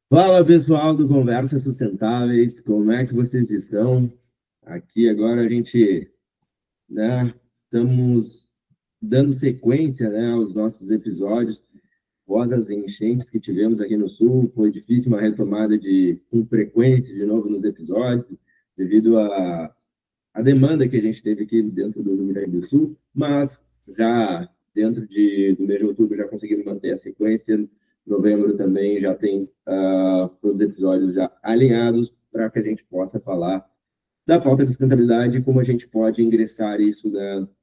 Fala pessoal do Conversas Sustentáveis, como é que vocês estão? Aqui agora a gente, estamos dando sequência, aos nossos episódios após as enchentes que tivemos aqui no Sul. Foi difícil uma retomada com frequência de novo nos episódios, devido à demanda que a gente teve aqui dentro do Rio Grande do Sul, mas já dentro do mês de outubro já conseguimos manter a sequência. Novembro também já tem todos os episódios já alinhados para que a gente possa falar da pauta de sustentabilidade, como a gente pode ingressar isso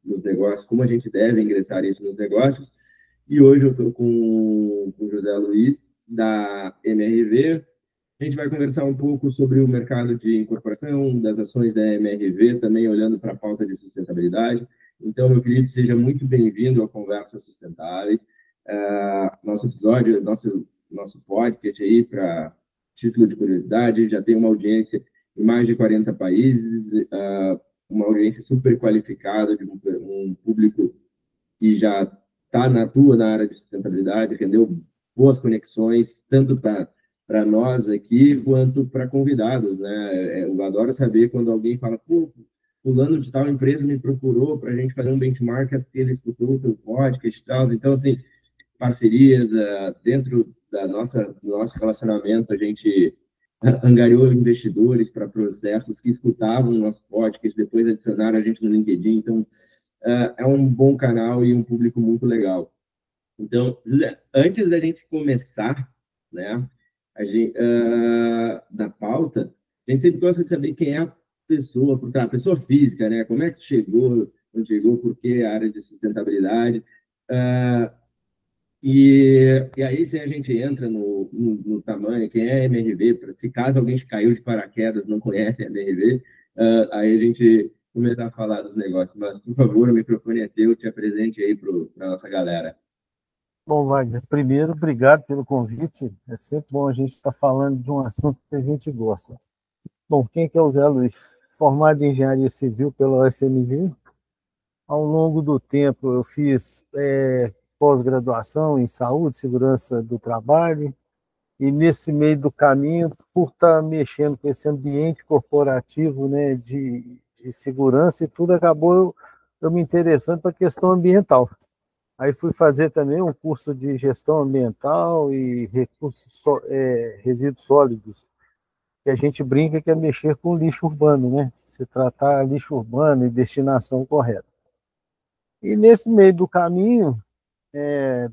nos negócios, como a gente deve ingressar isso nos negócios. E hoje eu estou com o José Luiz, da MRV. A gente vai conversar um pouco sobre o mercado de incorporação das ações da MRV, também olhando para a pauta de sustentabilidade. Então, meu querido, seja muito bem-vindo ao Conversas Sustentáveis. Nosso episódio, nosso podcast aí, para título de curiosidade, já tem uma audiência em mais de 40 países, uma audiência super qualificada, de um público que já atua na área de sustentabilidade, rendeu boas conexões, tanto para nós aqui, quanto para convidados, né? Eu adoro saber quando alguém fala, pô, fulano de tal empresa me procurou para a gente fazer um benchmark, é porque ele escutou o teu podcast e tal. Então, assim, parcerias dentro do nosso relacionamento, a gente angariou investidores para processos que escutavam o nosso podcast, depois adicionaram a gente no LinkedIn. Então, é um bom canal e um público muito legal. Então, antes da gente começar, né, da pauta, a gente sempre gosta de saber quem é a pessoa, a pessoa física, né? Como é que chegou, onde chegou, por que a área de sustentabilidade. Uh, e aí, se a gente entra no tamanho, quem é a MRV, se caso alguém caiu de paraquedas, não conhece a MRV, aí a gente começar a falar dos negócios. Mas, por favor, o microfone é teu, te apresente aí para a nossa galera. Bom, Wagner, primeiro, obrigado pelo convite. É sempre bom a gente estar falando de um assunto que a gente gosta. Bom, quem que é o Zé Luiz? Formado em Engenharia Civil pela UFMG. Ao longo do tempo, eu fiz pós-graduação em Saúde, Segurança do Trabalho, e nesse meio do caminho, por estar mexendo com esse ambiente corporativo, né, de segurança e tudo, acabou eu me interessando para a questão ambiental. Aí fui fazer também um curso de gestão ambiental e resíduos sólidos, que a gente brinca que é mexer com lixo urbano, né? Se tratar lixo urbano e destinação correta. E nesse meio do caminho,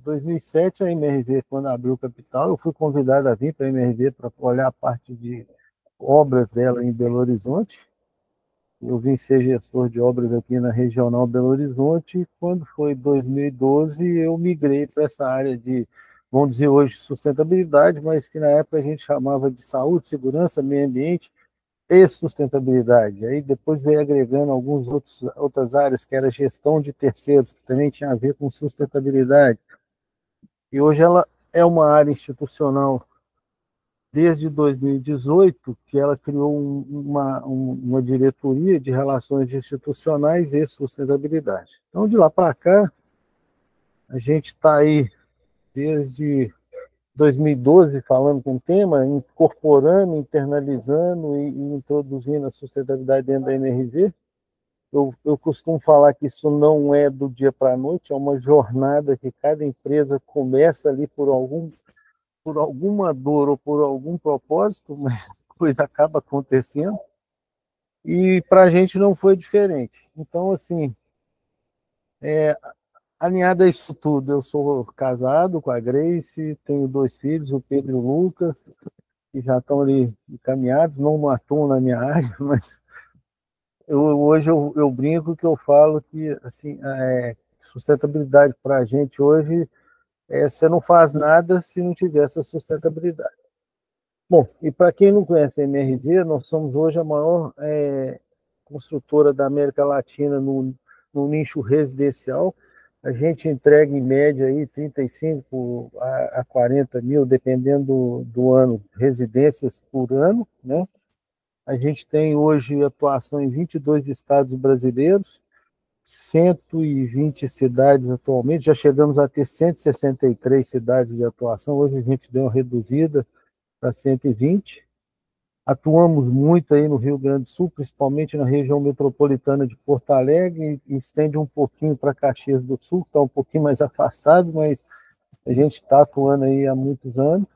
2007, a MRV, quando abriu o capital, eu fui convidado a vir para a MRV para olhar a parte de obras dela em Belo Horizonte. Eu vim ser gestor de obras aqui na Regional Belo Horizonte e quando foi 2012 eu migrei para essa área de, vamos dizer hoje, sustentabilidade, mas que na época a gente chamava de saúde, segurança, meio ambiente e sustentabilidade. Aí depois veio agregando outras áreas, que era gestão de terceiros, que também tinha a ver com sustentabilidade. E hoje ela é uma área institucional desde 2018, que ela criou uma diretoria de relações institucionais e sustentabilidade. Então, de lá para cá, a gente está aí desde 2012 falando com o tema, incorporando, internalizando e introduzindo a sustentabilidade dentro da MRV. Eu costumo falar que isso não é do dia para a noite, é uma jornada que cada empresa começa ali por alguma dor ou por algum propósito, mas depois acaba acontecendo. E para a gente não foi diferente. Então, assim, alinhado a isso tudo, eu sou casado com a Grace, tenho 2 filhos, o Pedro e o Lucas, que já estão ali encaminhados, não atuam na minha área, mas hoje eu brinco que eu falo que assim, sustentabilidade para a gente hoje você não faz nada se não tiver essa sustentabilidade. Bom, e para quem não conhece a MRV, nós somos hoje a maior construtora da América Latina no nicho residencial. A gente entrega em média aí 35 a 40 mil, dependendo do ano, residências por ano, né? A gente tem hoje atuação em 22 estados brasileiros, 120 cidades atualmente, já chegamos a ter 163 cidades de atuação, hoje a gente deu uma reduzida, para 120. Atuamos muito aí no Rio Grande do Sul, principalmente na região metropolitana de Porto Alegre, e estende um pouquinho para Caxias do Sul, que está um pouquinho mais afastado, mas a gente está atuando aí há muitos anos.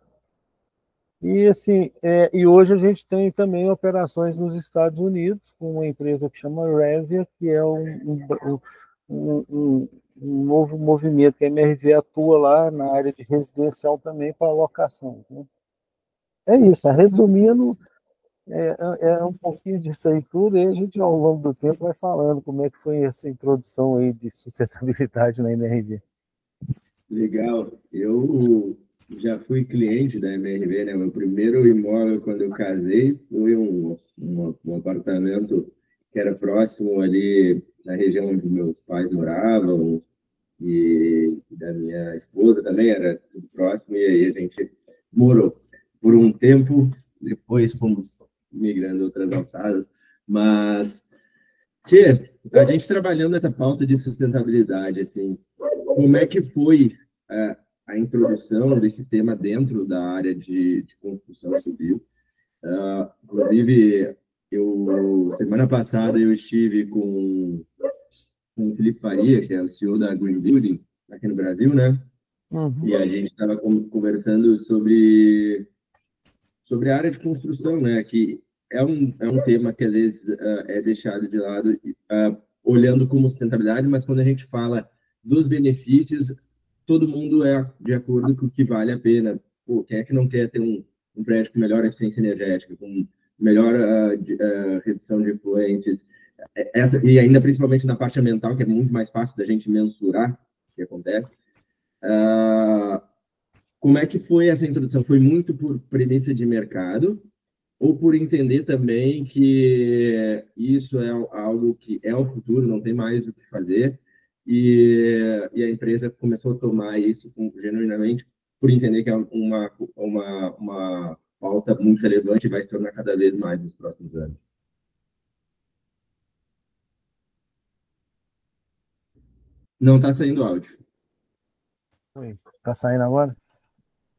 E, assim, e hoje a gente tem também operações nos Estados Unidos, com uma empresa que chama Resia, que é um novo movimento que a MRV atua lá na área de residencial também para locação, né? É isso, resumindo, é um pouquinho disso aí tudo, e a gente, ao longo do tempo, vai falando como é que foi essa introdução aí de sustentabilidade na MRV. Legal. Eu já fui cliente da MRV, né? Meu primeiro imóvel, quando eu casei, foi um apartamento que era próximo ali na região onde meus pais moravam, e da minha esposa também, era tudo próximo, e aí a gente morou por um tempo, depois fomos migrando outras alçadas, mas, Tchê, a gente trabalhando nessa pauta de sustentabilidade, assim, como é que foi a introdução desse tema dentro da área de construção civil? Inclusive, semana passada eu estive com o Felipe Faria, que é o CEO da Green Building aqui no Brasil, né? Uhum. E a gente estava conversando sobre a área de construção, né? Que é um tema que às vezes é deixado de lado, olhando como sustentabilidade, mas quando a gente fala dos benefícios, todo mundo é de acordo com o que vale a pena. Pô, quem é que não quer ter um prédio com melhor eficiência energética, com melhor redução de efluentes, e ainda principalmente na parte ambiental, que é muito mais fácil da gente mensurar o que acontece. Como é que foi essa introdução? Foi muito por premissa de mercado ou por entender também que isso é algo que é o futuro, não tem mais o que fazer, e a empresa começou a tomar isso genuinamente por entender que é uma pauta muito relevante e vai se tornar cada vez mais nos próximos anos? Não está saindo áudio. Está saindo agora?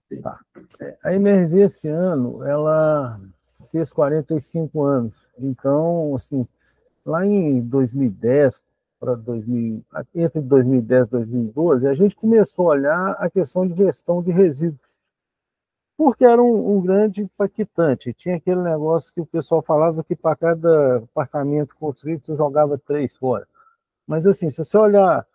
Sim. Tá. A MRV esse ano, ela fez 45 anos. Então, assim, lá em 2010 para 2000, entre 2010 e 2012, a gente começou a olhar a questão de gestão de resíduos, porque era um grande impactante. Tinha aquele negócio que o pessoal falava que para cada apartamento construído você jogava 3 fora. Mas, assim, se você olhar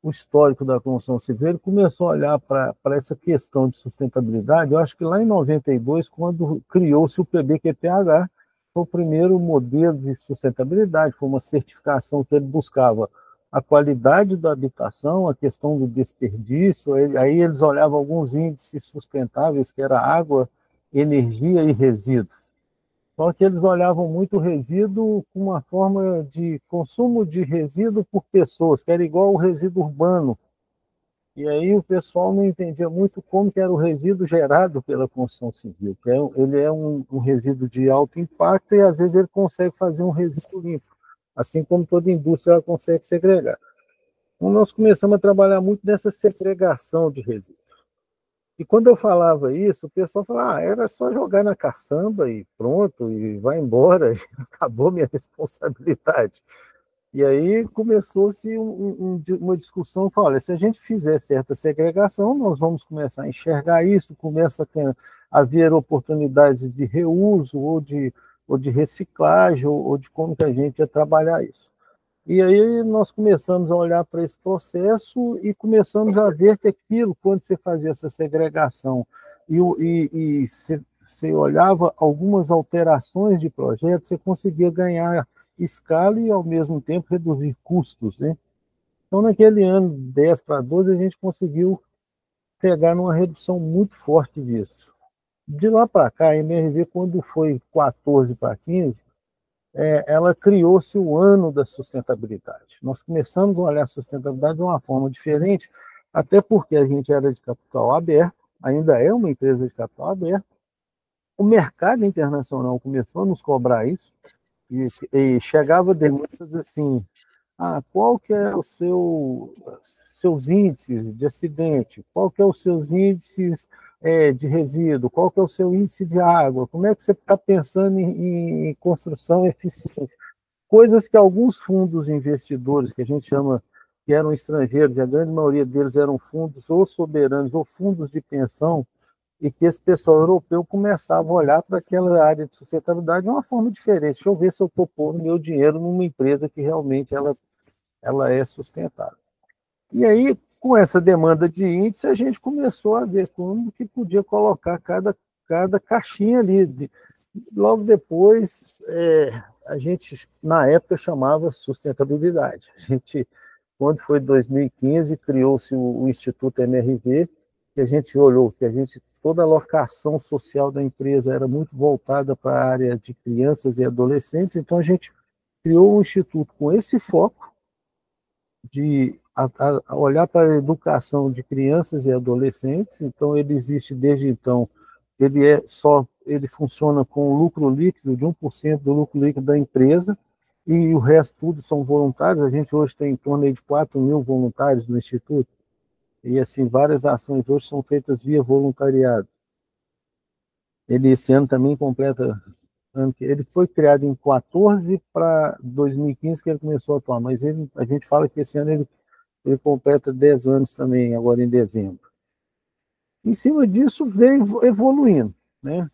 o histórico da construção civil, ele começou a olhar para essa questão de sustentabilidade, eu acho que lá em 92, quando criou-se o PBQPH, foi o primeiro modelo de sustentabilidade, foi uma certificação que ele buscava a qualidade da habitação, a questão do desperdício, aí eles olhavam alguns índices sustentáveis, que era água, energia e resíduo. Só que eles olhavam muito o resíduo com uma forma de consumo de resíduo por pessoas, que era igual ao resíduo urbano. E aí o pessoal não entendia muito como que era o resíduo gerado pela construção civil, que ele é um resíduo de alto impacto e às vezes ele consegue fazer um resíduo limpo, assim como toda indústria ela consegue segregar. Então nós começamos a trabalhar muito nessa segregação de resíduos. E quando eu falava isso, o pessoal falava, era só jogar na caçamba e pronto, e vai embora, acabou minha responsabilidade. E aí começou-se uma discussão, olha, se a gente fizer certa segregação, nós vamos começar a enxergar isso, começa a haver oportunidades de reuso, ou de reciclagem, ou de como que a gente ia trabalhar isso. E aí nós começamos a olhar para esse processo e começamos a ver que aquilo, quando você fazia essa segregação e você olhava algumas alterações de projeto, você conseguia ganhar escala e, ao mesmo tempo, reduzir custos, né? Então, naquele ano 10 para 12, a gente conseguiu pegar numa redução muito forte disso. De lá para cá, a MRV, quando foi 14 para 15, ela criou-se o ano da sustentabilidade. Nós começamos a olhar a sustentabilidade de uma forma diferente, até porque a gente era de capital aberto, ainda é uma empresa de capital aberto, o mercado internacional começou a nos cobrar isso, e chegava demandas assim, qual que é seus índices de acidente, qual que é os seus índices de resíduo, qual que é o seu índice de água, como é que você está pensando em construção eficiente. Coisas que alguns fundos investidores, que a gente chama, que eram estrangeiros, a grande maioria deles eram fundos ou soberanos ou fundos de pensão, e que esse pessoal europeu começava a olhar para aquela área de sustentabilidade de uma forma diferente. Deixa eu ver se eu estou pondo meu dinheiro numa empresa que realmente ela é sustentável. E aí, com essa demanda de índice, a gente começou a ver como que podia colocar cada caixinha ali. Logo depois, a gente, na época, chamava sustentabilidade. A gente, quando foi 2015, criou-se o Instituto MRV, que a gente olhou que toda a alocação social da empresa era muito voltada para a área de crianças e adolescentes, então a gente criou um instituto com esse foco de olhar para a educação de crianças e adolescentes. Então ele existe desde então, ele funciona com o lucro líquido de 1% do lucro líquido da empresa, e o resto tudo são voluntários. A gente hoje tem em torno de 4 mil voluntários no Instituto, e assim, várias ações hoje são feitas via voluntariado. Ele esse ano também completa, ele foi criado em 14 para 2015 que ele começou a atuar, mas a gente fala que esse ano ele completa 10 anos também, agora em dezembro. Em cima disso, veio evoluindo, né?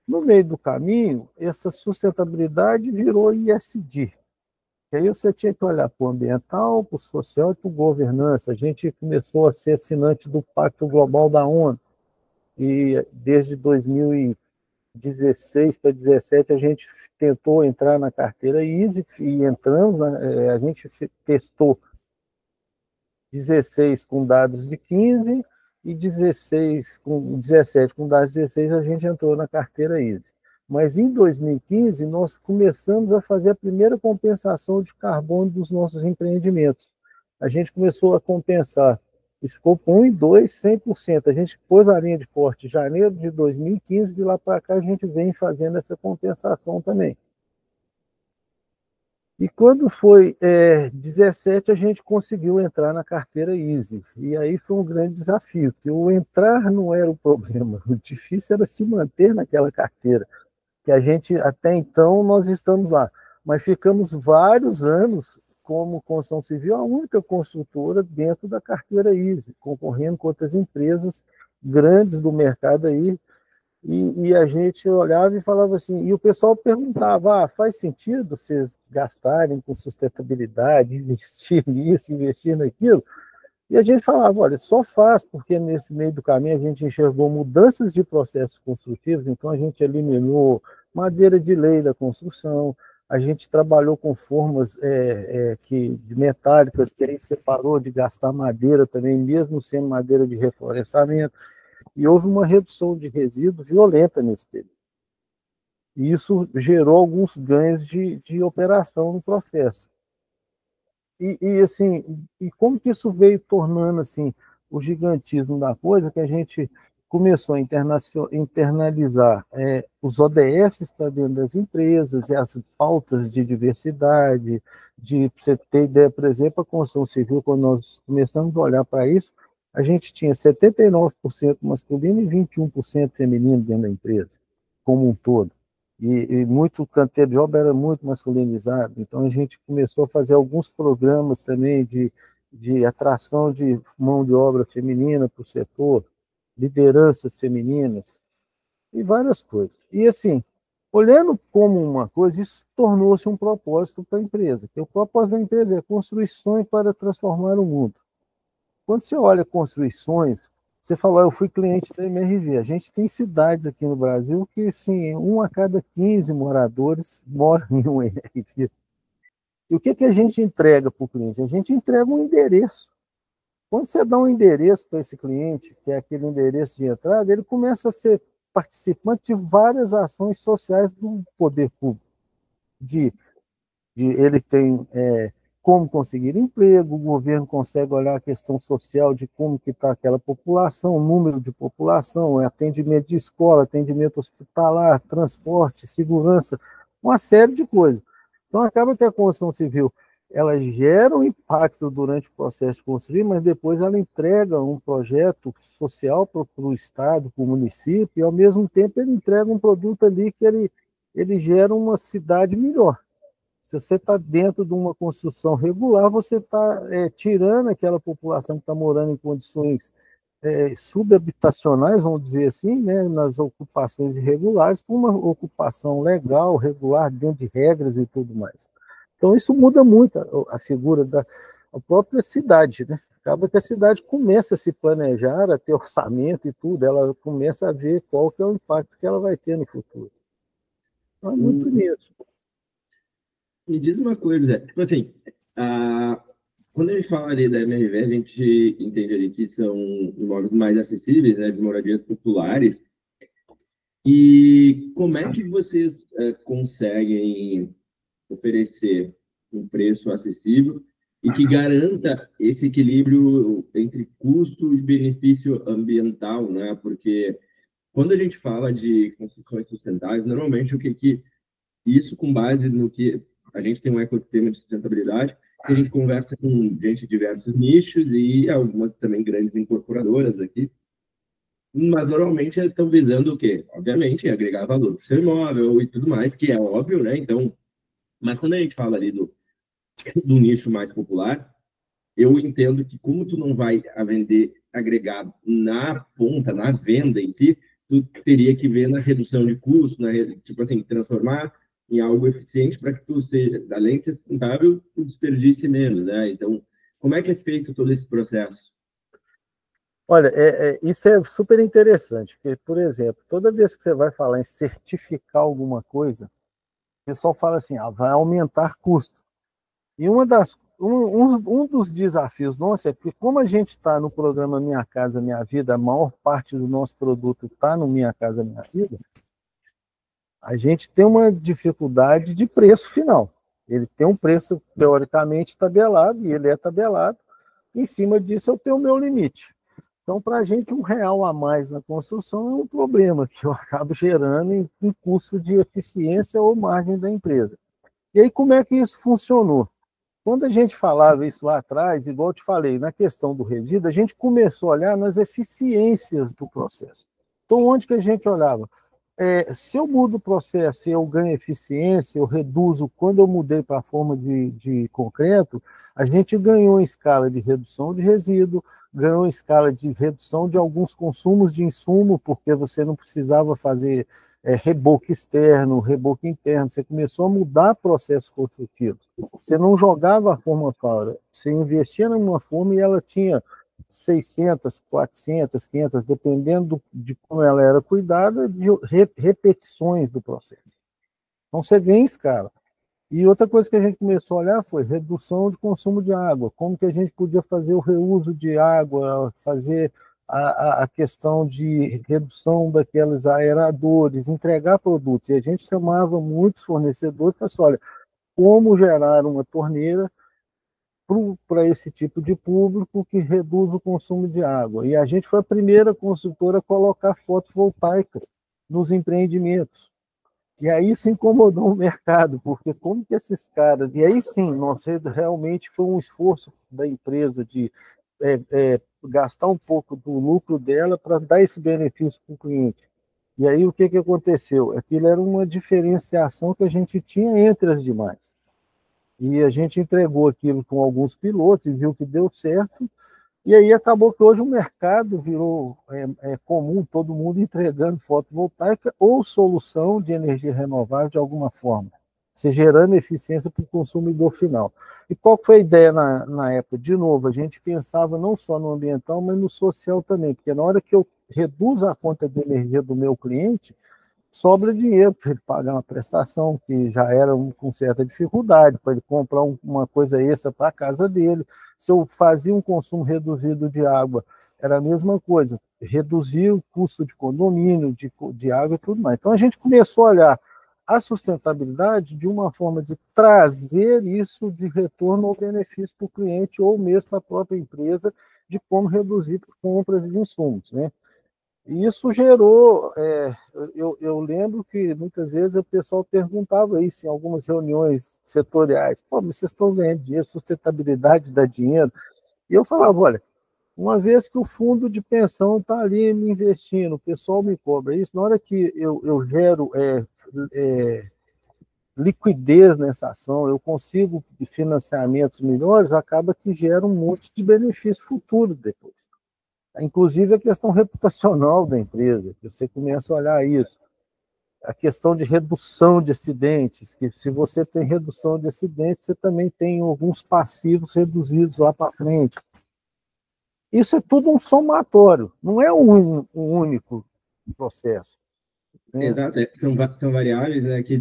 No meio do caminho, essa sustentabilidade virou ISD. E aí você tinha que olhar para o ambiental, para o social e para a governança. A gente começou a ser assinante do Pacto Global da ONU, e desde 2016 para 2017 a gente tentou entrar na carteira ISE, e entramos, a gente testou 16 com dados de 15, e 17 com dados de 16 a gente entrou na carteira ISE. Mas em 2015 nós começamos a fazer a primeira compensação de carbono dos nossos empreendimentos. A gente começou a compensar escopo 1 e 2, 100%. A gente pôs a linha de corte em janeiro de 2015, de lá para cá a gente vem fazendo essa compensação também. E quando foi 17, a gente conseguiu entrar na carteira ISE. E aí foi um grande desafio, porque o entrar não era o problema, o difícil era se manter naquela carteira, que a gente, até então, nós estamos lá. Mas ficamos vários anos como construção civil, a única construtora dentro da carteira ISE, concorrendo com outras empresas grandes do mercado aí, e a gente olhava e falava assim, e o pessoal perguntava, faz sentido vocês gastarem com sustentabilidade, investir nisso, investir naquilo? E a gente falava, olha, só faz porque nesse meio do caminho a gente enxergou mudanças de processos construtivos, então a gente eliminou madeira de lei da construção, a gente trabalhou com formas de metálicas, que a gente separou de gastar madeira também, mesmo sendo madeira de reflorestamento, e houve uma redução de resíduo violenta nesse período. E isso gerou alguns ganhos de operação no processo. E como que isso veio tornando assim, o gigantismo da coisa, que a gente começou a internalizar os ODS para dentro das empresas, e as pautas de diversidade, para você ter ideia, por exemplo, a construção civil, quando nós começamos a olhar para isso, a gente tinha 79% masculino e 21% feminino dentro da empresa, como um todo. E muito canteiro de obra era muito masculinizado, então a gente começou a fazer alguns programas também de atração de mão de obra feminina para o setor, lideranças femininas, e várias coisas. E assim, olhando como uma coisa, isso tornou-se um propósito para a empresa, que o propósito da empresa é construir sonhos para transformar o mundo. Quando você olha construções, você falou, eu fui cliente da MRV. A gente tem cidades aqui no Brasil que, assim, 1 a cada 15 moradores moram em um MRV. E o que a gente entrega para o cliente? A gente entrega um endereço. Quando você dá um endereço para esse cliente, que é aquele endereço de entrada, ele começa a ser participante de várias ações sociais do poder público. Ele tem como conseguir emprego, o governo consegue olhar a questão social de como que está aquela população, o número de população, atendimento de escola, atendimento hospitalar, transporte, segurança, uma série de coisas. Então acaba que a construção civil, ela gera um impacto durante o processo de construir, mas depois ela entrega um projeto social para o Estado, para o município, e ao mesmo tempo ele entrega um produto ali que ele gera uma cidade melhor. Se você está dentro de uma construção regular, você está tirando aquela população que está morando em condições subhabitacionais, vamos dizer assim, né, nas ocupações irregulares, para uma ocupação legal, regular, dentro de regras e tudo mais. Então, isso muda muito a figura da própria cidade, né? Acaba que a cidade começa a se planejar, a ter orçamento e tudo, ela começa a ver qual que é o impacto que ela vai ter no futuro. Então, é muito nisso. Me diz uma coisa, tipo assim, quando a gente fala ali da MRV, a gente entende ali que são imóveis mais acessíveis, né, de moradias populares. E como é que vocês conseguem oferecer um preço acessível e que garanta esse equilíbrio entre custo e benefício ambiental, né? Porque quando a gente fala de construções sustentáveis, normalmente o que isso com base no que a gente tem um ecossistema de sustentabilidade, que a gente conversa com gente de diversos nichos e algumas também grandes incorporadoras aqui, mas normalmente estão visando o quê? Obviamente, agregar valor para o seu imóvel e tudo mais, que é óbvio, né? Então, mas quando a gente fala ali do nicho mais popular, eu entendo que como tu não vai a vender agregado na ponta, na venda em si, tu teria que ver na redução de custo, tipo assim, transformar em algo eficiente para que tu seja, além de ser sustentável, tu desperdice menos, né? Então, como é que é feito todo esse processo? Olha, isso é super interessante, porque, por exemplo, toda vez que você vai falar em certificar alguma coisa, o pessoal fala assim, vai aumentar custo. E um dos desafios nossos é que, como a gente está no programa Minha Casa Minha Vida, a maior parte do nosso produto está no Minha Casa Minha Vida, a gente tem uma dificuldade de preço final. Ele tem um preço teoricamente tabelado, e ele é tabelado. Em cima disso, eu tenho o meu limite. Então, para a gente, R$ 1 a mais na construção é um problema que eu acabo gerando em custo de eficiência ou margem da empresa. E aí, como é que isso funcionou? Quando a gente falava isso lá atrás, igual eu te falei, na questão do resíduo, a gente começou a olhar nas eficiências do processo. Então, onde que a gente olhava? Se eu mudo o processo e eu ganho eficiência, eu reduzo, quando eu mudei para a forma de concreto, a gente ganhou em escala de redução de resíduo, ganhou em escala de redução de alguns consumos de insumo, porque você não precisava fazer reboque externo, reboque interno, você começou a mudar processos construtivos. Você não jogava a forma fora, você investia numa forma e ela tinha 600, 400, 500, dependendo de como ela era cuidada, de repetições do processo. Então, você ganha em escala. E outra coisa que a gente começou a olhar foi redução de consumo de água, como que a gente podia fazer o reuso de água, fazer a questão de redução daqueles aeradores, entregar produtos. E a gente chamava muitos fornecedores e falou assim, olha, como gerar uma torneira para esse tipo de público que reduz o consumo de água. E a gente foi a primeira construtora a colocar fotovoltaica nos empreendimentos. E aí isso incomodou o mercado, porque como que esses caras... E aí sim, realmente foi um esforço da empresa de gastar um pouco do lucro dela para dar esse benefício para o cliente. E aí o que aconteceu? Aquilo era uma diferenciação que a gente tinha entre as demais. E a gente entregou aquilo com alguns pilotos e viu que deu certo. E aí acabou que hoje o mercado virou comum, todo mundo entregando fotovoltaica ou solução de energia renovável de alguma forma, se gerando eficiência para o consumidor final. E qual foi a ideia na época? De novo, a gente pensava não só no ambiental, mas no social também, porque na hora que eu reduzo a conta de energia do meu cliente, sobra dinheiro para ele pagar uma prestação que já era com certa dificuldade, para ele comprar uma coisa extra para a casa dele. Se eu fazia um consumo reduzido de água, era a mesma coisa, reduzir o custo de condomínio, de água e tudo mais. Então a gente começou a olhar a sustentabilidade de uma forma de trazer isso de retorno ao benefício para o cliente ou mesmo para a própria empresa, de como reduzir compras de insumos, né? E isso gerou, eu lembro que muitas vezes o pessoal perguntava isso em algumas reuniões setoriais, pô, mas vocês estão ganhando dinheiro, sustentabilidade dá dinheiro. E eu falava, olha, uma vez que o fundo de pensão está ali me investindo, o pessoal me cobra isso, na hora que eu gero liquidez nessa ação, eu consigo financiamentos melhores, acaba que gera um monte de benefício futuro depois. Inclusive a questão reputacional da empresa, que você começa a olhar isso. A questão de redução de acidentes, que se você tem redução de acidentes, você também tem alguns passivos reduzidos lá para frente. Isso é tudo um somatório, não é um único processo. Né? Exato, são variáveis, né, que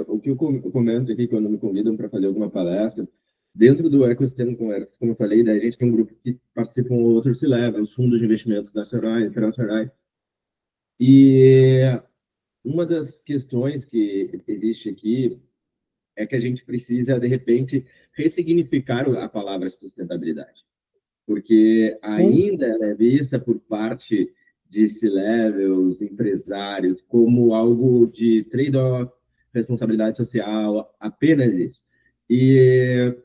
o que eu comento aqui quando me convidam para fazer alguma palestra. Dentro do ecossistema Conversas, como eu falei, daí a gente tem um grupo que participam outros C-Level, os fundos de investimentos nacionais, internacionais. E uma das questões que existe aqui é que a gente precisa, de repente, ressignificar a palavra sustentabilidade. Porque ainda é vista por parte de C-levels, empresários, como algo de trade-off, responsabilidade social, apenas isso. E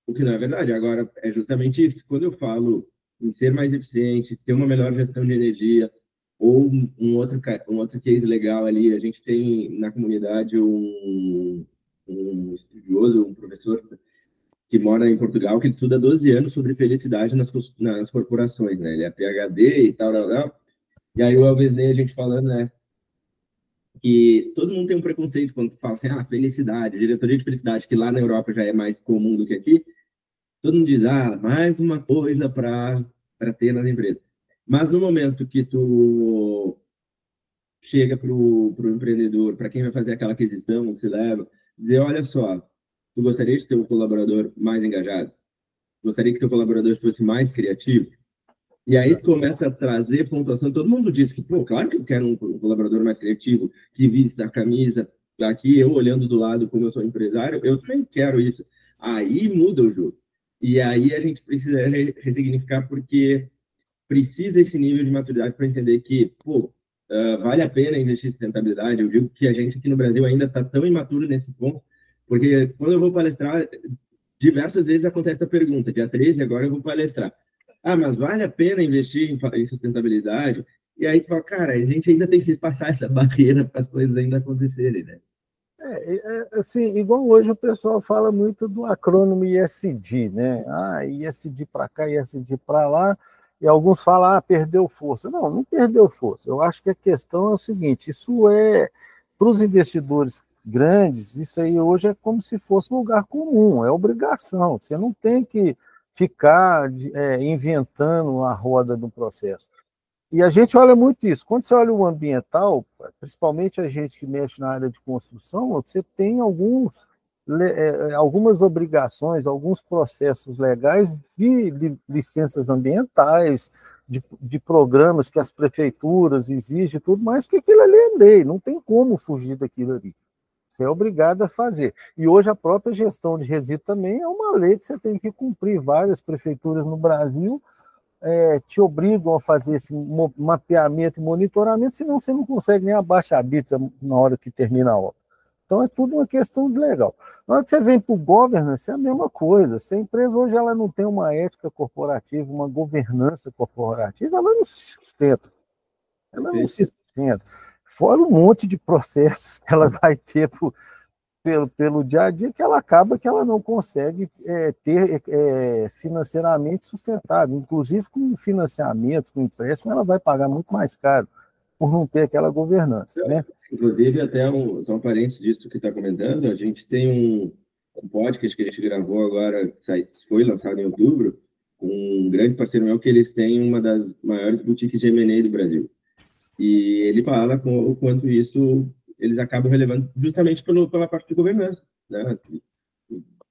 o que não é verdade. Agora, é justamente isso. Quando eu falo em ser mais eficiente, ter uma melhor gestão de energia, ou um outro case legal ali, a gente tem na comunidade um estudioso, um professor que mora em Portugal, que ele estuda 12 anos sobre felicidade nas corporações, né? Ele é PhD e tal, tal, tal. E aí o Elvis Ney, a gente falando, né? Que todo mundo tem um preconceito quando fala assim, felicidade, diretoria de felicidade, que lá na Europa já é mais comum do que aqui. Todo mundo diz, mais uma coisa para ter nas empresas. Mas no momento que tu chega para o empreendedor, para quem vai fazer aquela aquisição, se leva, dizer, olha só, tu gostaria de ter um colaborador mais engajado? Gostaria que teu colaborador fosse mais criativo? E aí começa a trazer pontuação. Todo mundo diz que, pô, claro que eu quero um colaborador mais criativo, que vista a camisa. Aqui, eu olhando do lado, como eu sou empresário, eu também quero isso. Aí muda o jogo. E aí a gente precisa ressignificar, porque precisa esse nível de maturidade para entender que, pô, vale a pena investir em sustentabilidade. Eu digo que a gente aqui no Brasil ainda está tão imaturo nesse ponto, porque quando eu vou palestrar, diversas vezes acontece a pergunta, dia 13, agora eu vou palestrar. Mas vale a pena investir em sustentabilidade? E aí tu fala, cara, a gente ainda tem que passar essa barreira para as coisas ainda acontecerem, né? Assim, igual hoje o pessoal fala muito do acrônimo ISD, né? ISD para cá, ISD para lá, e alguns falam, perdeu força. Não, não perdeu força. Eu acho que a questão é o seguinte, isso é, para os investidores grandes, isso aí hoje é como se fosse um lugar comum, é obrigação. Você não tem que ficar inventando a roda do processo. E a gente olha muito isso. Quando você olha o ambiental, principalmente a gente que mexe na área de construção, você tem algumas obrigações, alguns processos legais de licenças ambientais, de programas que as prefeituras exigem, tudo mais, que aquilo ali é lei, não tem como fugir daquilo ali. Você é obrigado a fazer. E hoje a própria gestão de resíduo também é uma lei que você tem que cumprir. Várias prefeituras no Brasil te obrigam a fazer esse mapeamento e monitoramento, senão você não consegue nem abaixar a bita na hora que termina a obra. Então é tudo uma questão de legal. Na hora que você vem para o governance, é a mesma coisa. Se a empresa hoje ela não tem uma ética corporativa, uma governança corporativa, ela não se sustenta. Ela não se sustenta. Fora um monte de processos que ela vai ter pelo dia a dia, que ela acaba que ela não consegue ter financeiramente sustentável. Inclusive, com financiamento, com empréstimo, ela vai pagar muito mais caro por não ter aquela governança. Né? Inclusive, até só um parênteses disso que está comentando, a gente tem um podcast que a gente gravou agora, foi lançado em outubro, com um grande parceiro meu, que eles têm uma das maiores boutiques de M&A do Brasil. E ele fala o quanto isso eles acabam relevando justamente pela parte de governança, né?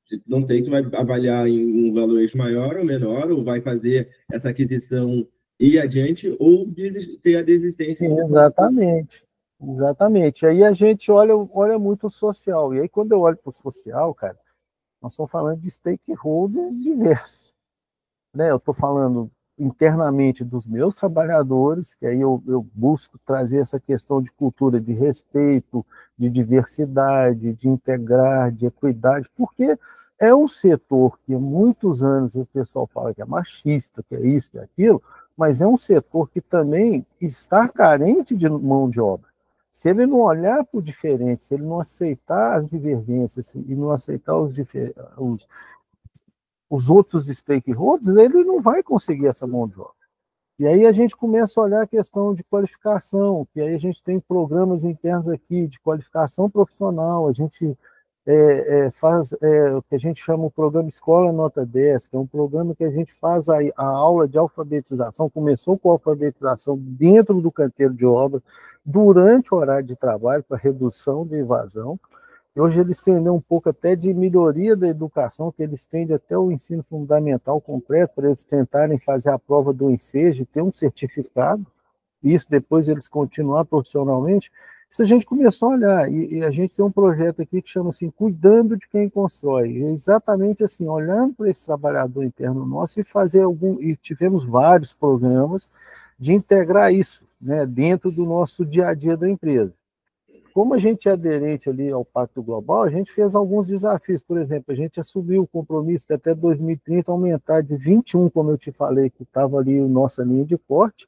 Se não tem, tu vai avaliar em um valuation maior ou menor, ou vai fazer essa aquisição e ir adiante, ou ter a desistência. Exatamente. Exatamente. Aí a gente olha muito o social. E aí, quando eu olho para o social, nós estamos falando de stakeholders diversos. Né? Eu estou falando internamente dos meus trabalhadores, que aí eu busco trazer essa questão de cultura de respeito, de diversidade, de integrar, de equidade, porque é um setor que há muitos anos o pessoal fala que é machista, que é isso, que é aquilo, mas é um setor que também está carente de mão de obra. Se ele não olhar para o diferente, se ele não aceitar as divergências e não aceitar os outros stakeholders, ele não vai conseguir essa mão de obra. E aí a gente começa a olhar a questão de qualificação, que aí a gente tem programas internos aqui de qualificação profissional, a gente faz o que a gente chama o programa Escola Nota 10, que é um programa que a gente faz a aula de alfabetização, começou com a alfabetização dentro do canteiro de obra, durante o horário de trabalho, para redução de evasão. E hoje eles têm um pouco até de melhoria da educação, que eles tendem até o ensino fundamental completo, para eles tentarem fazer a prova do ensejo, ter um certificado, e isso depois eles continuar profissionalmente. Isso a gente começou a olhar, e a gente tem um projeto aqui que chama assim, Cuidando de Quem Constrói. É exatamente assim, olhando para esse trabalhador interno nosso e tivemos vários programas de integrar isso, né, dentro do nosso dia a dia da empresa. Como a gente é aderente ali ao Pacto Global, a gente fez alguns desafios. Por exemplo, a gente assumiu o compromisso de até 2030 aumentar de 21, como eu te falei, que estava ali a nossa linha de corte,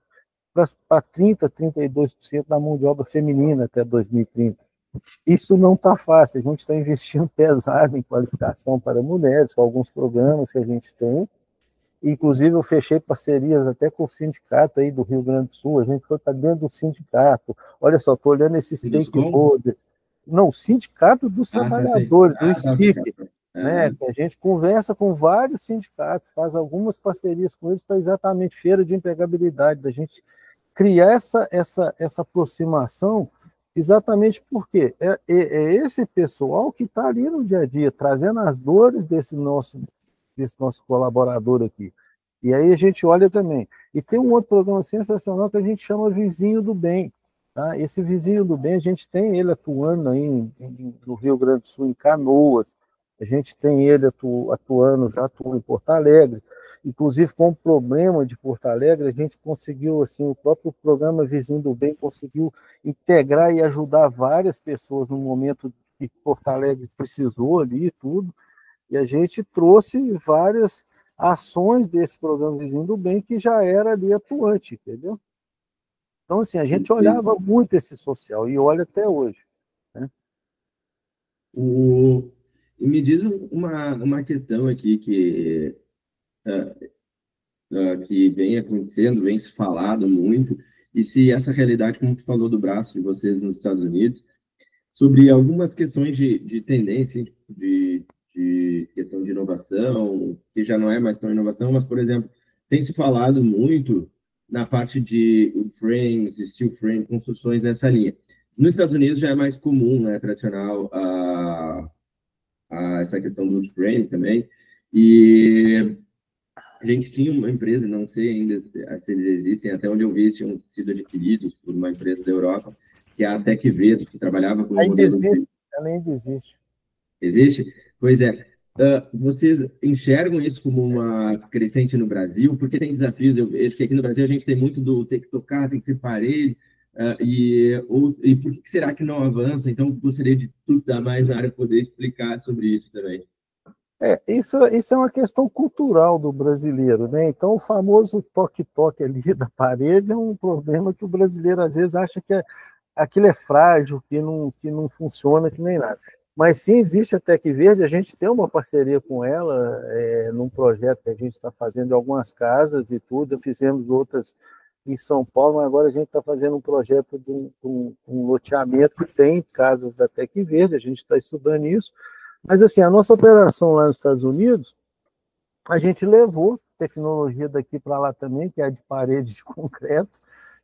para 30%, 32% da mão de obra feminina até 2030. Isso não está fácil, a gente está investindo pesado em qualificação para mulheres, com alguns programas que a gente tem. Inclusive, eu fechei parcerias até com o sindicato aí do Rio Grande do Sul, a gente foi para dentro do sindicato. Olha só, estou olhando esse stakeholder. Não, o Sindicato dos Trabalhadores, o STIC, né, que a gente conversa com vários sindicatos, faz algumas parcerias com eles para exatamente feira de empregabilidade, da gente criar essa aproximação, exatamente porque é esse pessoal que está ali no dia a dia, trazendo as dores desse nosso colaborador aqui. E aí a gente olha também. E tem um outro programa sensacional que a gente chama Vizinho do Bem. Tá? Esse Vizinho do Bem, a gente tem ele atuando aí no Rio Grande do Sul, em Canoas, a gente tem ele já atua em Porto Alegre. Inclusive, com o problema de Porto Alegre, a gente conseguiu, assim, o próprio programa Vizinho do Bem conseguiu integrar e ajudar várias pessoas no momento que Porto Alegre precisou ali e tudo. E a gente trouxe várias ações desse programa Vizinho do Bem que já era ali atuante, entendeu? Então, assim, a gente olhava muito esse social e olha até hoje. Né? E me diz uma questão aqui que vem acontecendo, vem se falado muito, e se essa realidade, como tu falou do braço de vocês nos Estados Unidos, sobre algumas questões de tendência, de questão de inovação, que já não é mais tão inovação, mas, por exemplo, tem se falado muito na parte de wood frames, steel frame, construções nessa linha. Nos Estados Unidos já é mais comum, né, tradicional, essa questão do wood frame também, e a gente tinha uma empresa, não sei ainda se eles existem, até onde eu vi, tinham sido adquiridos por uma empresa da Europa, que é a TecVedo, que trabalhava com modelos de... Ela ainda existe. Existe? Pois é. Vocês enxergam isso como uma crescente no Brasil? Porque tem desafios, eu vejo que aqui no Brasil a gente tem muito do ter que tocar, tem que ser parede, e por que será que não avança? Então, gostaria de tu dar mais na área poder explicar sobre isso também. Isso é uma questão cultural do brasileiro, né? Então, o famoso toque-toque ali da parede é um problema que o brasileiro às vezes acha que aquilo é frágil, que não funciona, que nem nada. Mas sim, existe a Tec Verde, a gente tem uma parceria com ela num projeto que a gente está fazendo em algumas casas e tudo, já fizemos outras em São Paulo, mas agora a gente está fazendo um projeto de um loteamento que tem casas da Tec Verde, a gente está estudando isso. Mas, assim, a nossa operação lá nos Estados Unidos, a gente levou tecnologia daqui para lá também, que é a de parede de concreto,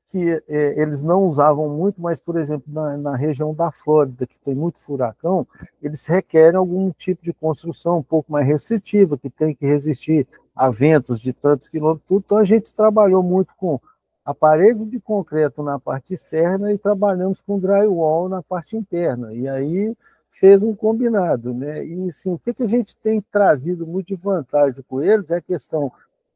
que eles não usavam muito, mas, por exemplo, na região da Flórida, que tem muito furacão, eles requerem algum tipo de construção um pouco mais restritiva, que tem que resistir a ventos de tantos quilômetros. Então, a gente trabalhou muito com a parede de concreto na parte externa e trabalhamos com drywall na parte interna. E aí fez um combinado, né? E assim, o que a gente tem trazido muito de vantagem com eles é a questão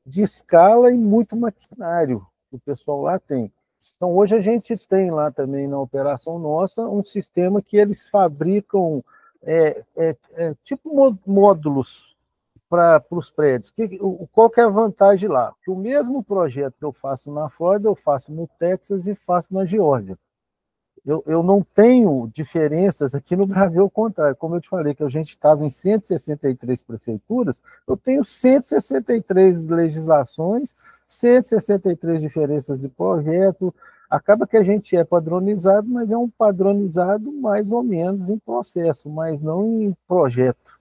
de escala e muito maquinário que o pessoal lá tem. Então, hoje a gente tem lá também na operação nossa um sistema que eles fabricam tipo módulos para os prédios. Qual que é a vantagem lá? Que o mesmo projeto que eu faço na Flórida, eu faço no Texas e faço na Geórgia. Eu não tenho diferenças aqui no Brasil, ao contrário. Como eu te falei, que a gente estava em 163 prefeituras, eu tenho 163 legislações, 163 diferenças de projeto. Acaba que a gente é padronizado, mas é um padronizado mais ou menos em processo, mas não em projeto,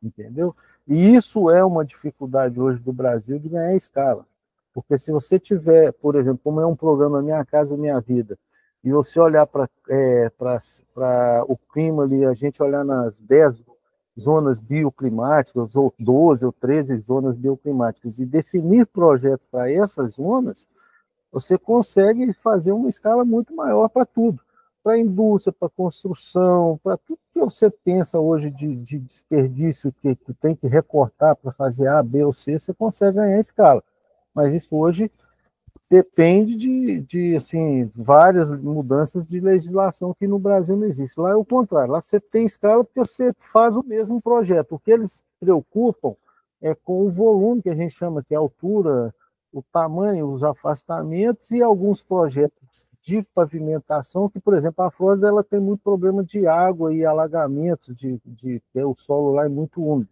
entendeu? E isso é uma dificuldade hoje do Brasil de ganhar escala. Porque se você tiver, por exemplo, como é um programa Minha Casa Minha Vida, e você olhar para o clima ali, a gente olhar nas 10 zonas bioclimáticas, ou 12 ou 13 zonas bioclimáticas, e definir projetos para essas zonas, você consegue fazer uma escala muito maior para tudo. Para a indústria, para a construção, para tudo que você pensa hoje de desperdício que tem que recortar para fazer A, B ou C, você consegue ganhar escala. Mas isso hoje depende de assim, várias mudanças de legislação que no Brasil não existe. Lá é o contrário, lá você tem escala porque você faz o mesmo projeto. O que eles se preocupam é com o volume, que a gente chama que é a altura, o tamanho, os afastamentos e alguns projetos de pavimentação, que, por exemplo, a Flórida ela tem muito problema de água e alagamentos, o solo lá é muito úmido.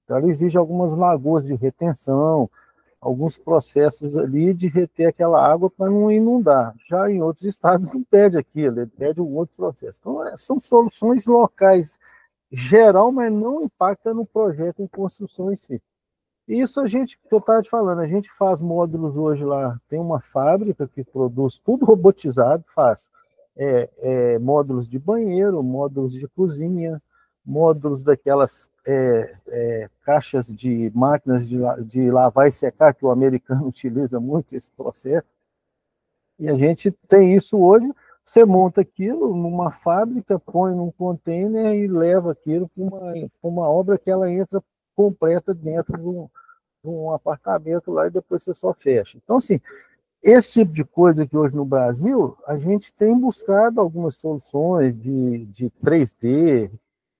Então, ela exige algumas lagoas de retenção, alguns processos ali de reter aquela água para não inundar. Já em outros estados não pede aquilo, ele pede um outro processo. Então, são soluções locais geral, mas não impacta no projeto em construção em si. Isso que eu estava te falando, a gente faz módulos hoje lá, tem uma fábrica que produz tudo robotizado, faz módulos de banheiro, módulos de cozinha, módulos daquelas caixas de máquinas de lavar e secar, que o americano utiliza muito esse processo. E a gente tem isso hoje, você monta aquilo numa fábrica, põe num container e leva aquilo para uma obra que ela entra completa dentro de um apartamento lá e depois você só fecha. Então, assim, esse tipo de coisa que hoje no Brasil, a gente tem buscado algumas soluções de 3D,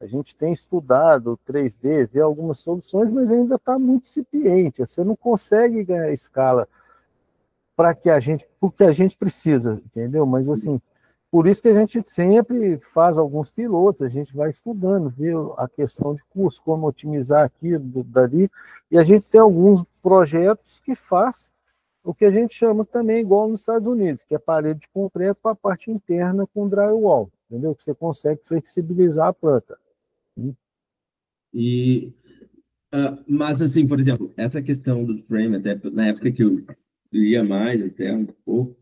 a gente tem estudado 3D, vê algumas soluções, mas ainda está muito incipiente. Você não consegue ganhar escala porque a gente precisa, entendeu? Mas, assim, por isso que a gente sempre faz alguns pilotos, a gente vai estudando, vê a questão de custo, como otimizar aqui, dali, e a gente tem alguns projetos que faz o que a gente chama também, igual nos Estados Unidos, que é parede de concreto para a parte interna com drywall, entendeu? Que você consegue flexibilizar a planta. Mas, assim, por exemplo, essa questão do frame, até na época que eu lia mais, até um pouco,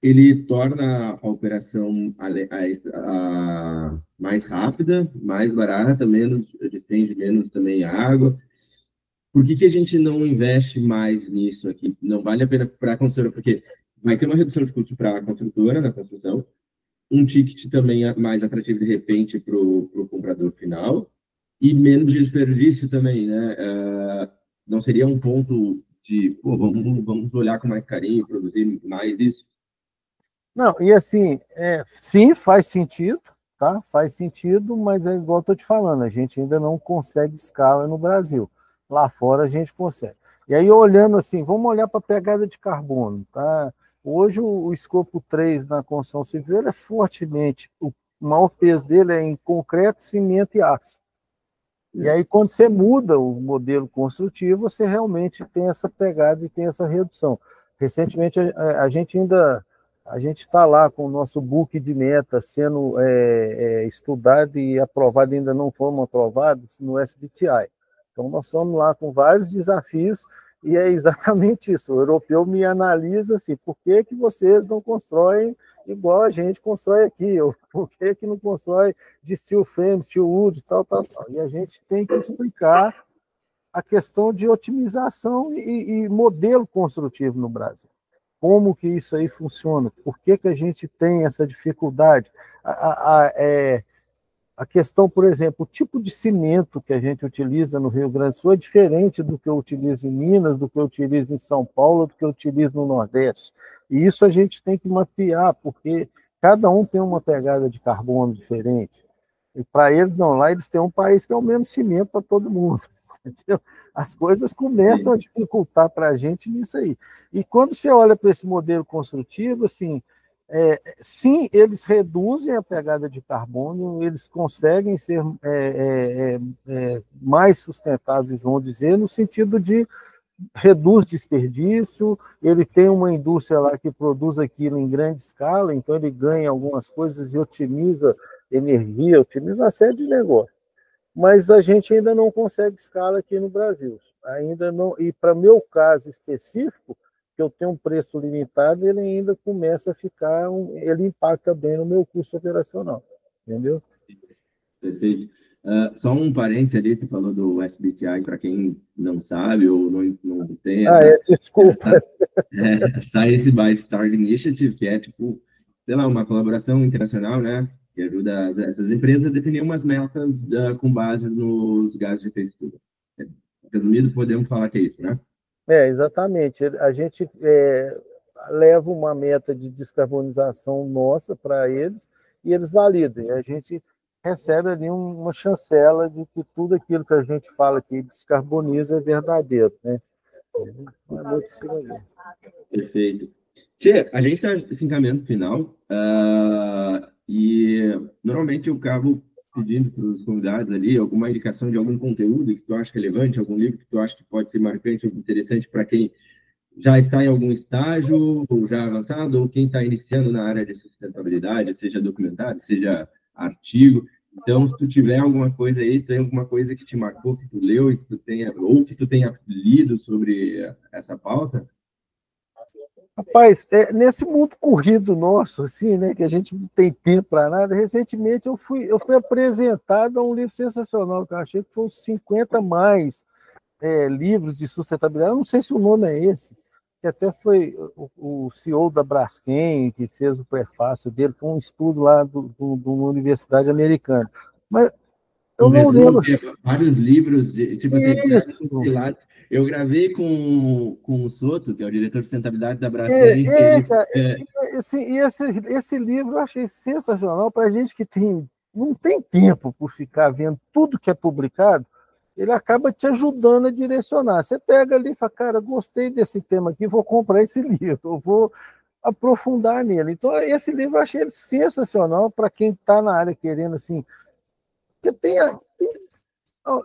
ele torna a operação mais rápida, mais barata, menos despende menos também água. Por que a gente não investe mais nisso aqui? Não vale a pena para a construtora, porque vai ter uma redução de custo para a construtora na construção, um ticket também mais atrativo de repente para o comprador final e menos desperdício também, né? Não seria um ponto de, pô, vamos olhar com mais carinho, produzir mais isso? Não, e assim, sim, faz sentido, tá? Faz sentido, mas é igual eu estou te falando, a gente ainda não consegue escala no Brasil. Lá fora a gente consegue. E aí, olhando assim, vamos olhar para a pegada de carbono, tá? Hoje o escopo 3 na construção civil é fortemente, o maior peso dele é em concreto, cimento e aço. E aí, quando você muda o modelo construtivo, você realmente tem essa pegada e tem essa redução. Recentemente, a gente está lá com o nosso book de metas sendo estudado e aprovado, ainda não fomos aprovados no SBTi. Então, nós estamos lá com vários desafios e é exatamente isso. O europeu me analisa assim, por que vocês não constroem igual a gente constrói aqui? Ou por que não constrói de steel frame, steel wood, tal. E a gente tem que explicar a questão de otimização e modelo construtivo no Brasil. Como que isso aí funciona? Por que a gente tem essa dificuldade? A questão, por exemplo, o tipo de cimento que a gente utiliza no Rio Grande do Sul é diferente do que eu utilizo em Minas, do que eu utilizo em São Paulo, do que eu utilizo no Nordeste. E isso a gente tem que mapear, porque cada um tem uma pegada de carbono diferente. E para eles, não, lá eles têm um país que é o mesmo cimento para todo mundo. Entendeu? As coisas começam a dificultar para a gente nisso aí. E quando você olha para esse modelo construtivo, assim, sim, eles reduzem a pegada de carbono, eles conseguem ser mais sustentáveis, vamos dizer, no sentido de reduz desperdício, ele tem uma indústria lá que produz aquilo em grande escala, então ele ganha algumas coisas e otimiza energia, otimiza uma série de negócios. Mas a gente ainda não consegue escala aqui no Brasil. Ainda não, e para meu caso específico, que eu tenho um preço limitado, ele ainda começa a ficar, ele impacta bem no meu custo operacional, entendeu? Perfeito. Só um parênteses ali, tu falou do SBTI, para quem não sabe ou não tem desculpa. Science Based Target Initiative, que é tipo, sei lá, uma colaboração internacional, né, que ajuda essas empresas a definir umas metas com base nos gases de efeito estufa. Resumido, podemos falar que é isso, né? Exatamente. A gente leva uma meta de descarbonização nossa para eles e eles validam. E a gente recebe ali uma chancela de que tudo aquilo que a gente fala que descarboniza é verdadeiro, né? Perfeito. Tchê, a gente está se encaminhando para o final e normalmente eu acabo pedindo para os convidados ali alguma indicação de algum conteúdo que tu acha relevante, algum livro que tu acha que pode ser marcante ou interessante para quem já está em algum estágio, ou já avançado, ou quem está iniciando na área de sustentabilidade, seja documentário, seja artigo. Então, se tu tiver alguma coisa aí, tem alguma coisa que te marcou, que tu leu e que tu tenha, ou que tu tenha lido sobre essa pauta? Rapaz, nesse mundo corrido nosso, assim, né, que a gente não tem tempo para nada, recentemente eu fui apresentado a um livro sensacional que eu achei que foi os 50 mais livros de sustentabilidade. Eu não sei se o nome é esse, que até foi o CEO da Braskem que fez o prefácio dele, foi um estudo lá de uma universidade americana. Mas eu não lembro. Vários livros, tipo assim, Isso. Eu gravei com o Soto, que é o diretor de sustentabilidade da Braskem. Esse livro eu achei sensacional para a gente que não tem tempo por ficar vendo tudo que é publicado, ele acaba te ajudando a direcionar. Você pega ali e fala, cara, gostei desse tema aqui, vou comprar esse livro, eu vou aprofundar nele. Então, esse livro eu achei ele sensacional para quem está na área querendo, assim, porque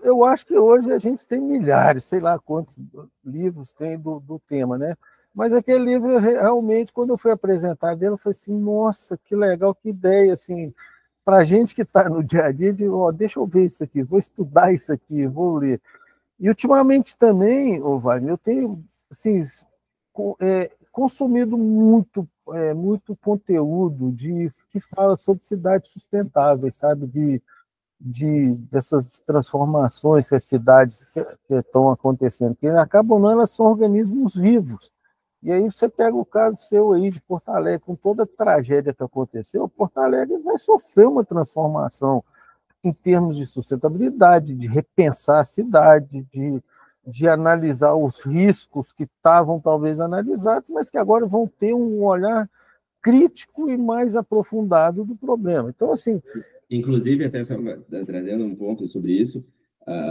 eu acho que hoje a gente tem milhares, sei lá quantos livros tem do tema, né? Mas aquele livro, realmente, quando eu fui apresentar dele, eu falei assim, nossa, que legal, que ideia, assim, para a gente que está no dia a dia, deixa eu ver isso aqui, vou estudar isso aqui, vou ler. E, ultimamente, também, Wagner, eu tenho, assim, consumido muito conteúdo que fala sobre cidades sustentáveis, sabe? Dessas transformações que as cidades que estão acontecendo, que acabam não, elas são organismos vivos. E aí você pega o caso seu aí de Porto Alegre, com toda a tragédia que aconteceu, Porto Alegre vai sofrer uma transformação em termos de sustentabilidade, de repensar a cidade, de analisar os riscos que estavam talvez analisados, mas que agora vão ter um olhar crítico e mais aprofundado do problema. Então, assim, inclusive, até trazendo um ponto sobre isso,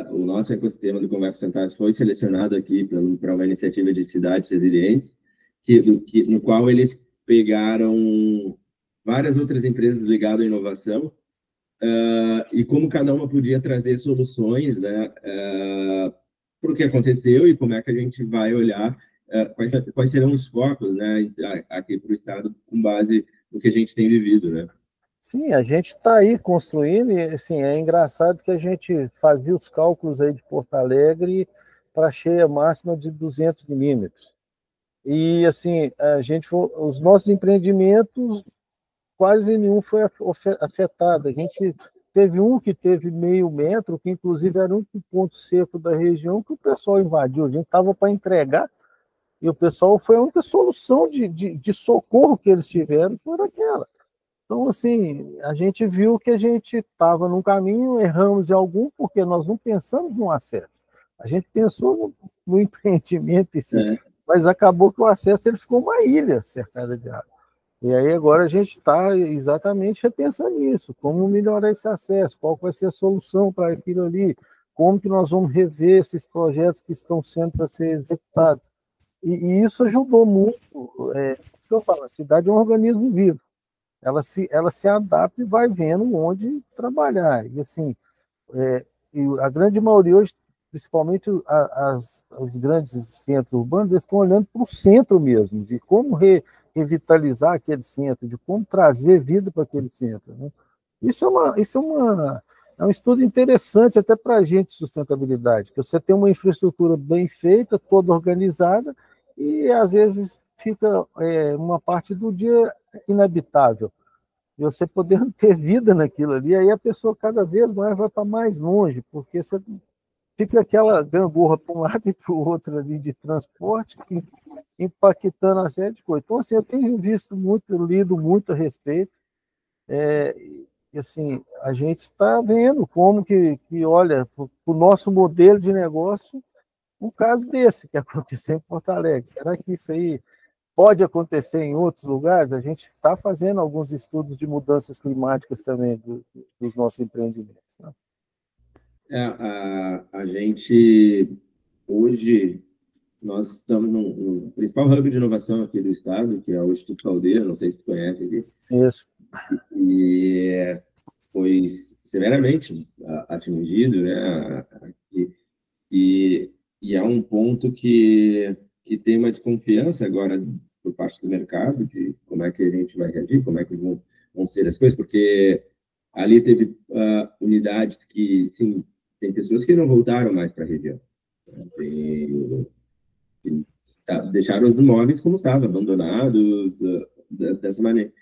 o nosso ecossistema do Conversas Sustentáveis foi selecionado aqui para uma iniciativa de cidades resilientes, no qual eles pegaram várias outras empresas ligadas à inovação e como cada uma podia trazer soluções, né, para o que aconteceu e como é que a gente vai olhar quais serão os focos, né, aqui para o Estado com base no que a gente tem vivido, né? Sim, a gente está aí construindo, e assim, é engraçado que a gente fazia os cálculos aí de Porto Alegre para cheia máxima de 200 milímetros. E assim, os nossos empreendimentos, quase nenhum foi afetado. A gente teve um que teve meio metro, que inclusive era um ponto seco da região, que o pessoal invadiu. A gente estava para entregar, e o pessoal foi a única solução de socorro que eles tiveram, foi aquela. Então, assim, a gente viu que a gente estava num caminho, erramos em algum, porque nós não pensamos no acesso. A gente pensou no empreendimento em si, mas acabou que o acesso ele ficou uma ilha cercada de água. E aí agora a gente está exatamente repensando nisso, como melhorar esse acesso, qual vai ser a solução para aquilo ali, como que nós vamos rever esses projetos que estão sendo para ser executados. E isso ajudou muito. O que eu falo, a cidade é um organismo vivo. Ela se adapta e vai vendo onde trabalhar. E assim, e a grande maioria hoje, principalmente os grandes centros urbanos, eles estão olhando para o centro mesmo, de como revitalizar aquele centro, de como trazer vida para aquele centro. Né? Isso é um estudo interessante até para a gente de sustentabilidade, que você tem uma infraestrutura bem feita, toda organizada, e às vezes fica uma parte do dia inabitável. E você podendo ter vida naquilo ali, aí a pessoa cada vez mais vai para mais longe, porque você fica aquela gangorra para um lado e para o outro ali de transporte, impactando a série de coisas. Então, assim, eu tenho visto muito, lido muito a respeito, e assim, a gente está vendo como que olha, para o nosso modelo de negócio, um caso desse que aconteceu em Porto Alegre. Será que isso aí pode acontecer em outros lugares? A gente está fazendo alguns estudos de mudanças climáticas também dos nossos empreendimentos. Né? A gente, hoje, nós estamos no principal hub de inovação aqui do estado, que é o Instituto Caldeira, não sei se tu conhece aqui. Isso. E foi severamente atingido, né? E é um ponto que tem uma desconfiança agora por parte do mercado de como é que a gente vai reagir, como é que vão ser as coisas, porque ali teve unidades que, sim, tem pessoas que não voltaram mais para a região. Deixaram os imóveis como estava, abandonado dessa maneira.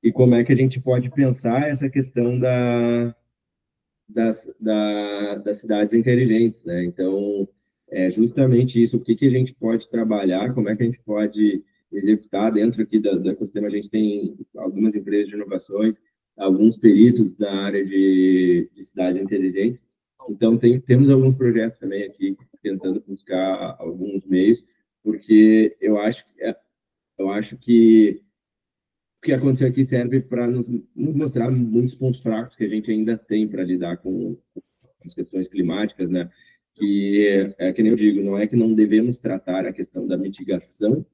E como é que a gente pode pensar essa questão das cidades inteligentes, né? Então, é justamente isso, o que a gente pode trabalhar, como é que a gente pode executar dentro aqui do ecossistema. A gente tem algumas empresas de inovações, alguns peritos da área de cidades inteligentes, então temos alguns projetos também aqui, tentando buscar alguns meios, porque eu acho que o que aconteceu aqui serve para nos mostrar muitos pontos fracos que a gente ainda tem para lidar com as questões climáticas, né? Que nem eu digo, não é que não devemos tratar a questão da mitigação,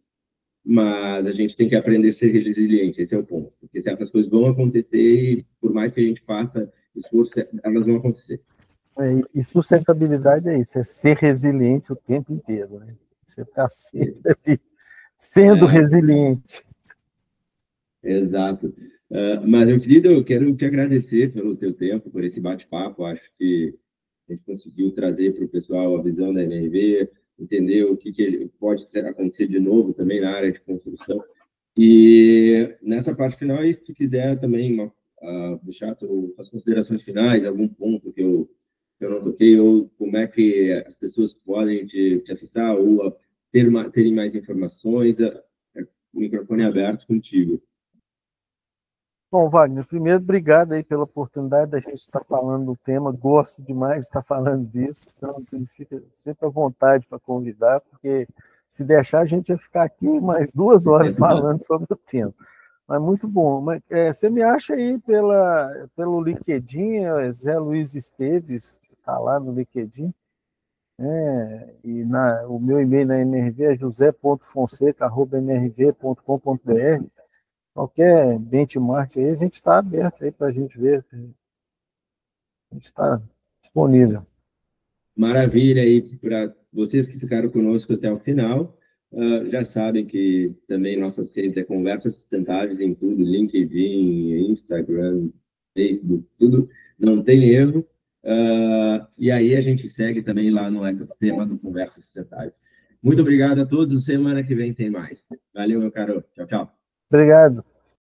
mas a gente tem que aprender a ser resiliente, esse é o ponto. Porque certas coisas vão acontecer e, por mais que a gente faça esforço, elas vão acontecer. E sustentabilidade é isso, é ser resiliente o tempo inteiro, né? Você está sempre sendo resiliente. Exato. Mas, meu querido, eu quero te agradecer pelo teu tempo, por esse bate-papo. Acho que a gente conseguiu trazer para o pessoal a visão da MRV, entender o que pode acontecer de novo também na área de construção. E nessa parte final, se tu quiser também deixar as considerações finais, algum ponto que eu não toquei, ou como é que as pessoas podem te acessar, ou terem mais informações, o microfone é aberto contigo. Bom, Wagner, primeiro, obrigado aí pela oportunidade da gente estar falando do tema, gosto demais de estar falando disso, então assim, fica sempre à vontade para convidar, porque se deixar a gente ia ficar aqui mais 2 horas falando sobre o tema. Mas muito bom. Mas, você me acha aí pelo LinkedIn, Zé Luiz Esteves, está lá no LinkedIn, e o meu e-mail na MRV é josé.fonseca@mrv.com.br. Qualquer benchmark aí, a gente está aberto aí para a gente ver. A gente está disponível. Maravilha, aí para vocês que ficaram conosco até o final, já sabem que também nossas redes é Conversas Sustentáveis em tudo, LinkedIn, Instagram, Facebook, tudo, não tem erro. E aí a gente segue também lá no ecossistema do Conversas Sustentáveis. Muito obrigado a todos, semana que vem tem mais. Valeu, meu caro. Tchau, tchau. Obrigado.